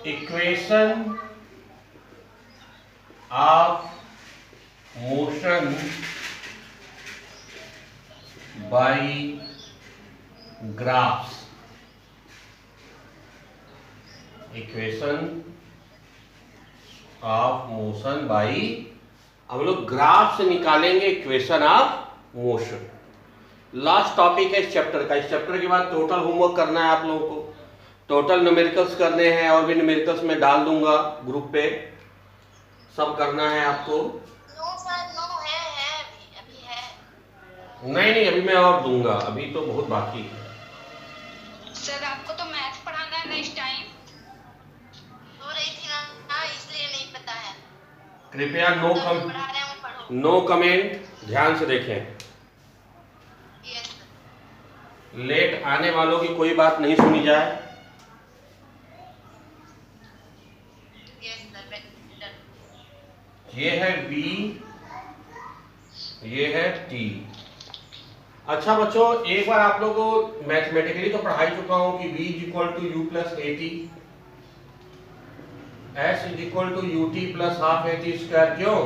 Equation of motion by graphs. Equation of motion by, हम लोग graph से निकालेंगे equation of motion. Last topic है इस चैप्टर का। इस चैप्टर के बाद टोटल होमवर्क करना है आप लोगों को। टोटल न्यूमेरिकल्स करने हैं, और भी न्यूमेरिकल्स में डाल दूंगा ग्रुप पे, सब करना है आपको। नो सर, नो है अभी है। नहीं अभी मैं और दूंगा, अभी तो बहुत बाकी है। सर आपको तो मैथ्स पढ़ाना है नेक्स्ट टाइम। हो रही थी ना, इसलिए नहीं पता है। कृपया पढ़ा रहे हैं वो पढ़ो। नो कमेंट, ध्यान से देखें। Yes sir. लेट आने वालों की कोई बात नहीं सुनी जाए। Yes sir, done. ये है V, ये है T। अच्छा बच्चों, एक बार आप लोगों को मैथमेटिकली तो पढ़ा ही चुका हूं कि V is equal to you plus AT, S is equal to UT plus half AT square, क्यों?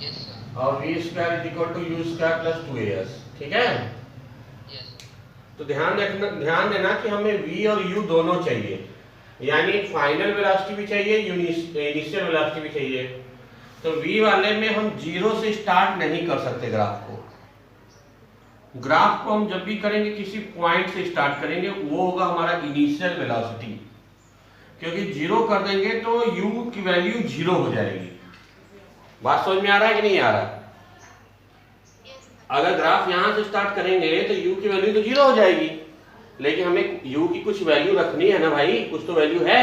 Yes sir. और V square is equal to u square plus 2AS, ठीक है? यस। तो ध्यान देना कि हमें V और U दोनों चाहिए, यानी फाइनल वेलोसिटी भी चाहिए, इनिशियल वेलोसिटी भी चाहिए। तो V वाले में हम जीरो से स्टार्ट नहीं कर सकते ग्राफ को। ग्राफ को हम जब भी करेंगे किसी पॉइंट से स्टार्ट करेंगे, वो होगा हमारा इनिशियल वेलोसिटी, क्योंकि जीरो कर देंगे तो U की वैल्यू जीरो हो जाएगी। बात समझ में आ रहा है कि नहीं आ रहा? अगर ग्राफ यहां से स्टार्ट करेंगे तो U की वैल्यू तो जीरो हो जाएगी, लेकिन हमें U की कुछ वैल्यू रखनी है ना भाई, कुछ तो वैल्यू है।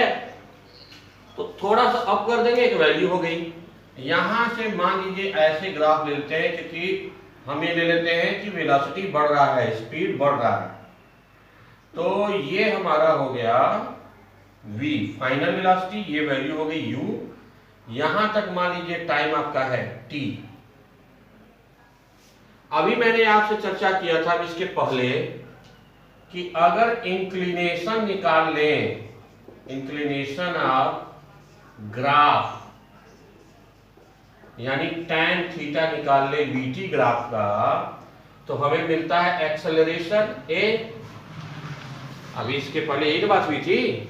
तो थोड़ा सा अप कर देंगे, एक वैल्यू हो गई। यहां से मान लीजिए ऐसे ग्राफ ले लेते हैं, क्योंकि हम ये ले लेते हैं कि वेलोसिटी बढ़ रहा है, स्पीड बढ़ रहा है। तो ये हमारा हो गया V फाइनल वेलोसिटी, ये वैल्यू हो गई U। यहां तक मान लीजिए टाइम आपका है T। अभी मैंने आपसे चर्चा किया था इसके पहले कि अगर इंक्लिनेशन निकाल लें, इंक्लिनेशन ऑफ ग्राफ, यानी tan थीटा निकाल ले VT ग्राफ का, तो हमें मिलता है एक्सेलरेशन A। अभी इसके पहले यही तो बात हुई थी,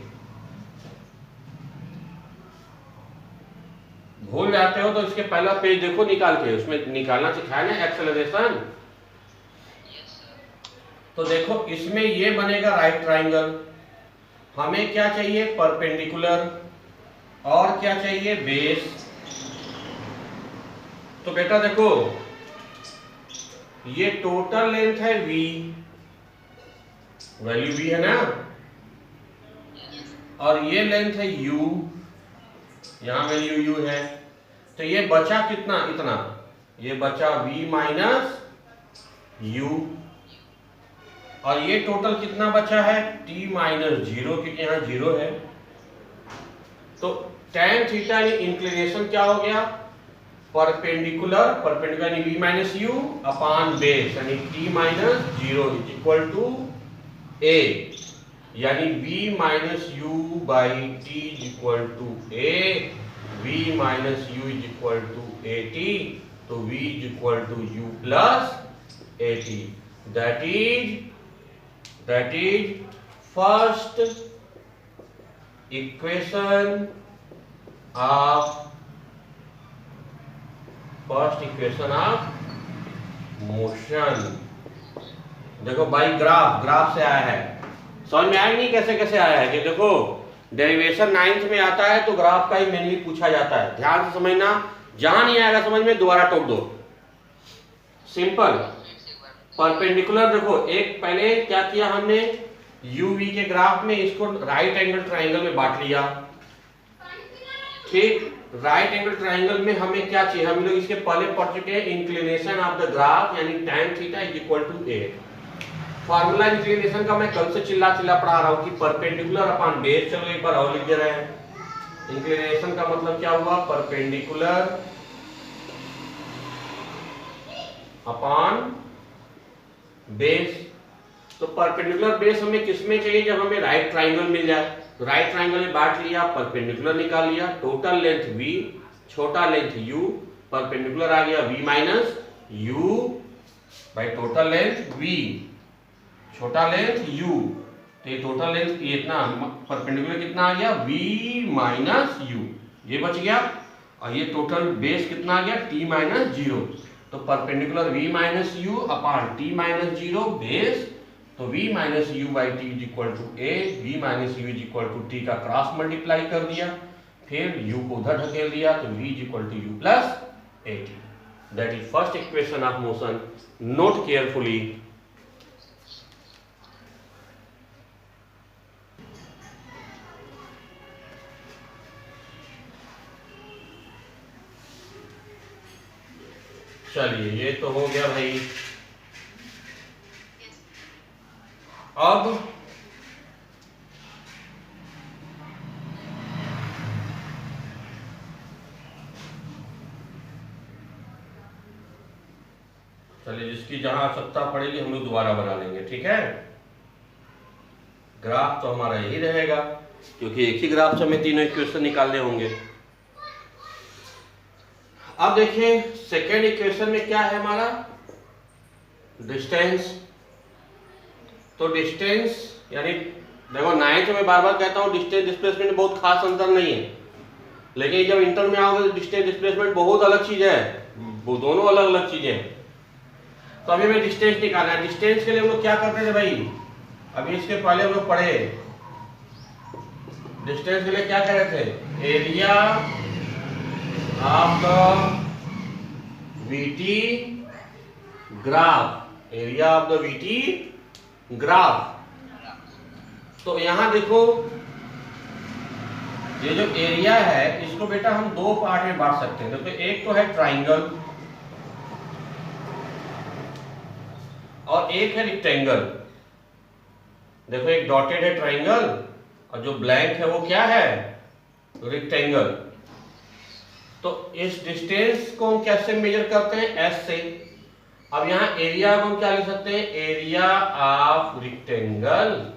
भूल जाते हो तो इसके पहला पेज देखो निकाल के, उसमें निकालना सिखाया ना एक्सेलरेशन। Yes sir. तो देखो इसमें ये बनेगा राइट ट्राइंगल। हमें क्या चाहिए? परपेंडिकुलर, और क्या चाहिए? बेस। तो बेटा देखो, ये टोटल लेंथ है V, वैल्यू V है ना, और ये लेंथ है U, यहां वैल्यू U है। तो ये बचा कितना? इतना। ये बचा V माइनस U, और ये टोटल कितना बचा है? T माइनस जीरो, क्योंकि यहाँ जीरो है। तो tan थीटा इंक्लिनेशन क्या हो गया? परपेंडिकुलर, परपेंडिकुलर यानी V minus U upon base, यानी T minus zero is equal to A, यानी V minus U by T is equal to A। V minus U is equal to AT, तो V is equal to U plus AT। That is first equation of motion. देखो by graph से आया है। समझ में आया नहीं कैसे कैसे आया है? कि देखो डेरिवेशन 9th में आता है तो ग्राफ का ही मेनली पूछा जाता है। ध्यान से समझना, जहां नहीं आएगा समझ में दोबारा टोक दो। Simple perpendicular. देखो एक पहले क्या किया हमने, UV के ग्राफ में इसको राइट एंगल ट्राइंगल में बांट लिया। ठीक, राइट एंगल ट्राइंगल में हमें क्या चाहिए? हम लोग इसके पहले पढ़ चुके हैं इंक्लिनेशन ऑफ द ग्राफ, यानी tan theta is equal to A। Formula inclination का मैं कल से चिल्ला पढ़ा रहा हूं कि परपेंडिकुलर अपॉन बेस। चलो एक बार और लिख दे रहे हैं। इंक्लिनेशन का मतलब क्या हुआ? Perpendicular upon base. तो परपेंडिकुलर बेस हमें किसमें चाहिए? जब हमें राइट ट्राइंगल मिल जाए। तो राइट ट्राइंगल में बांट लिया, परपेंडिकुलर निकाल लिया, टोटल लेंथ v, छोटा लेंथ u, परपेंडिकुलर आ गया v minus u by total length v, छोटा लेंथ u, तो ये टोटल लेंथ ये इतना परपेंडिकुलर कितना आ गया v माइनस u, ये बच गया। और ये टोटल बेस कितना आ गया t माइनस 0, तो perpendicular v minus U upon t minus 0 base, तो v minus U by T is equal to A, v minus U is equal to T का क्रॉस मल्टीप्लाई कर दिया, फिर u को उधर ढकेल दिया, तो v is equal to you plus A T. That is first equation of motion. Note carefully. चलिए ये तो हो गया भाई। अब चलिए जिसकी जहां आवश्यकता पड़ेगी हम लोग दोबारा बना लेंगे, ठीक है। ग्राफ तो हमारा यही रहेगा क्योंकि एक ही ग्राफ से हमें तीनों इक्वेशन निकालने होंगे। अब देखिए सेकेंड इक्वेशन में क्या है हमारा, डिस्टेंस। तो डिस्टेंस यानी देखो नाइन्थ में बार बार कहता हूं डिस्टेंस डिस्प्लेसमेंट में बहुत खास अंतर नहीं है, लेकिन जब इंटर में आओगे तो डिस्टेंस डिस्प्लेसमेंट बहुत अलग चीज है, वो दोनों अलग अलग चीजें हैं। तो अभी हमें डिस्टेंस निकालना है। डिस्टेंस के लिए हम लोग क्या करते थे भाई, अभी इसके पहले हम लोग पढ़े डिस्टेंस के लिए क्या कह रहे थे, area of the VT graph, area of the VT graph. तो यहां देखो ये जो एरिया है इसको बेटा हम दो पार्ट में बांट सकते हैं। देखो एक तो है ट्राइंगल और एक है रेक्टेंगल। देखो एक डॉटेड है ट्राइंगल और जो ब्लैंक है वो क्या है, रेक्टेंगल। तो इस डिस्टेंस को हम कैसे मेजर करते हैं, एस से। अब यहां एरिया को हम क्या लिख सकते हैं, एरिया ऑफ रेक्टेंगल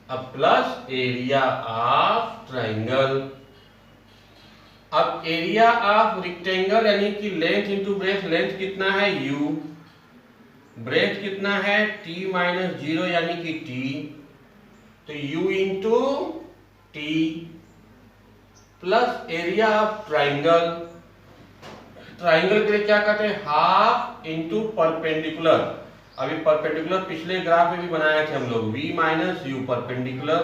अब प्लस एरिया ऑफ ट्राइंगल। अब एरिया ऑफ रेक्टेंगल यानी कि लेंथ इंटू ब्रेथ, लेंथ कितना है u, ब्रेथ कितना है t माइनस 0 यानी कि t, तो u into T plus area of triangle. Triangle के लिए क्या कहते हैं, हाफ इंटू परपेंडिकुलर। अभी परपेंडिकुलर पिछले ग्राफ में भी बनाए थे हम लोग, v minus U perpendicular.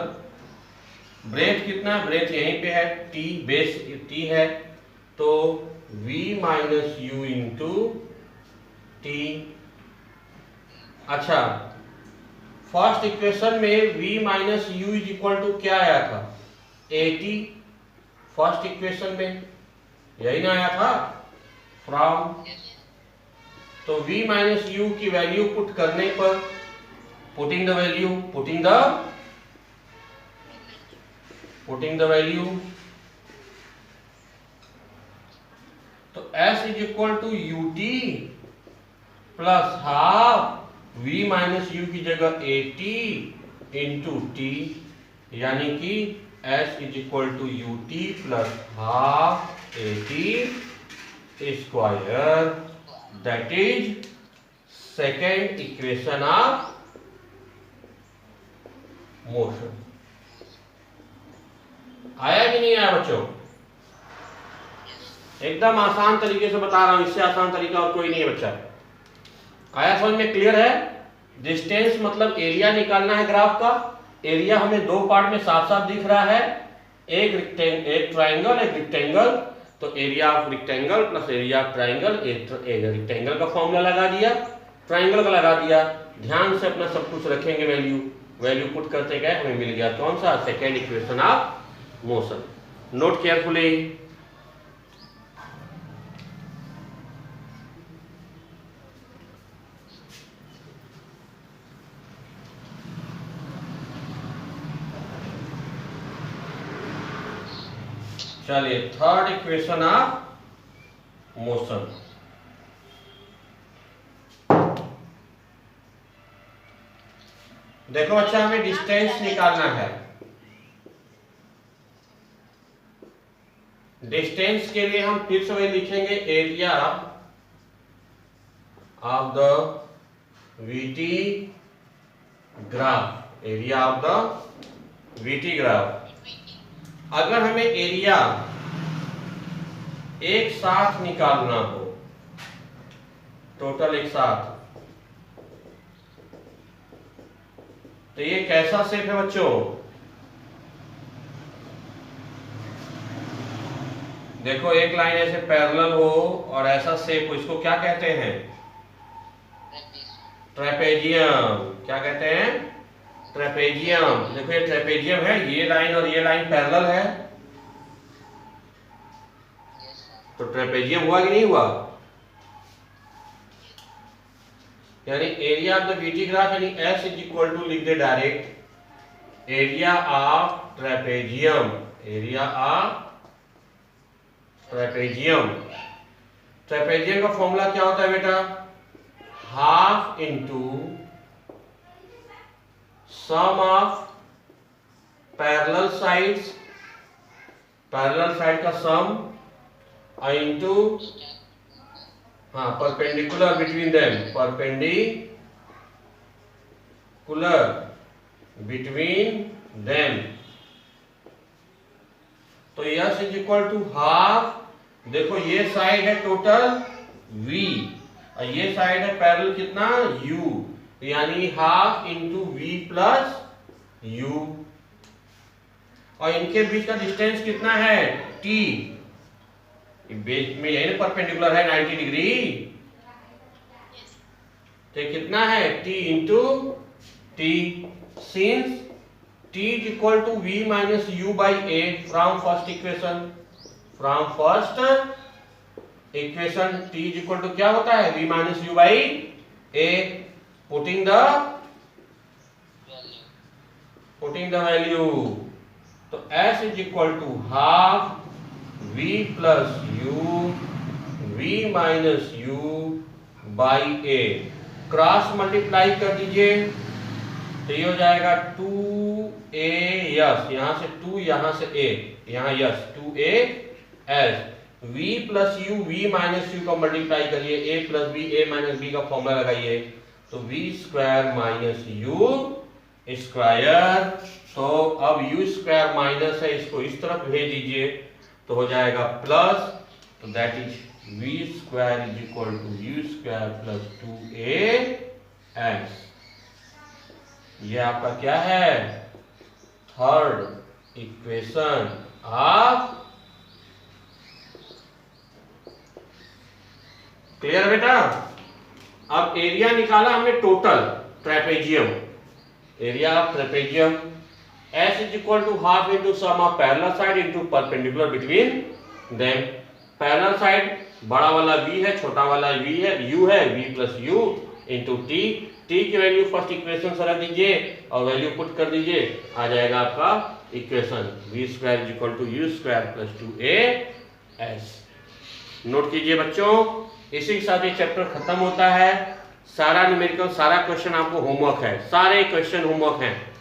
Breadth कितना, ब्रेथ यहीं पे है t, बेस t है, तो v minus U into T. अच्छा फर्स्ट इक्वेशन में v minus U is equal to क्या आया था, 80। फर्स्ट इक्वेशन में यही ना आया था, फ्रॉम। तो v माइनस यू की वैल्यू पुट करने पर, putting the value, putting the value, तो s is equal to U T plus half v minus U की जगह 80 इंटू टी, यानी कि s is equal to U T plus half 80 square. That is second equation of motion. आया कि नहीं आया बच्चों, एकदम आसान तरीके से बता रहा हूं, इससे आसान तरीका और कोई नहीं है बच्चा। आया समझ में, क्लियर है। डिस्टेंस मतलब एरिया निकालना है ग्राफ का। एरिया हमें दो पार्ट में साफ साफ दिख रहा है, एक ट्राइंगल एक रेक्टेंगल। तो area of rectangle plus area of triangle, rectangle का फॉर्मूला लगा दिया, ट्राइंगल का लगा दिया। ध्यान से अपना सब कुछ रखेंगे, वैल्यू पुट करते गए, हमें मिल गया कौन सा, second equation of motion. Note carefully. चलिए थर्ड इक्वेशन ऑफ मोशन। देखो अच्छा हमें डिस्टेंस निकालना है। डिस्टेंस के लिए हम फिर से वही लिखेंगे, area of the VT graph, area of the VT graph. अगर हमें एरिया एक साथ निकालना हो, टोटल एक साथ, तो ये कैसा शेप है बच्चों? देखो एक लाइन ऐसे पैरेलल हो और ऐसा शेप हो, इसको क्या कहते हैं? ट्रेपेजियम। क्या कहते हैं? ट्रेपेजियम। देखो ये ट्रेपेजियम है, ये लाइन और ये लाइन पैरेलल है, तो ट्रेपेजियम हुआ कि नहीं हुआ? यानी area of the VT graph, यानी S इज इक्वल टू, लिख दे direct, area of trapezium, area of trapezium. Trapezium का फॉर्मूला क्या होता है बेटा? Half into sum of parallel sides, parallel side का sum, into perpendicular between them, perpendicular between them. तो S is equal to half, देखो ये साइड है टोटल v और ये साइड है पैरेलल कितना u, यानी half into v plus u, और इनके बीच का डिस्टेंस कितना है? t, बीच में यही ना परपेंडिकुलर है 90 डिग्री, तो कितना है? t into t, since t is equal to v minus u by a from first equation, from first equation t is equal to क्या होता है? v minus u by a, putting the value, तो s is equal to half v plus u, v minus u by a, cross multiply कर दीजिए तो ये हो जाएगा 2a यस, यहां से 2, यहां से a, यहां yes 2a s, v plus u, v minus u का मल्टीप्लाई करिए, a plus b, a minus b का फॉर्मूला लगाइए, तो v square minus u square. तो अब u स्क्वायर माइनस है, इसको इस तरफ भेज दीजिए तो हो जाएगा प्लस, तो that is v square is equal to u square plus 2as। ये आपका क्या है? थर्ड इक्वेशन ऑफ, क्लियर बेटा? अब एरिया निकाला हमने total trapezium, area of trapezium, S is equal to half into sum of parallel side into perpendicular between them. Parallel side बड़ा वाला v है, छोटा वाला v है, u है, v plus u into t, t की वैल्यू फर्स्ट इक्वेशन से रख दीजिए और वैल्यू पुट कर दीजिए, आ जाएगा आपका equation v square is equal to u square plus 2as। Note कीजिए बच्चों, इसी के साथ ये चैप्टर खत्म होता है। सारा न्यूमेरिकल, सारा क्वेश्चन आपको होमवर्क है, सारे क्वेश्चन होमवर्क हैं।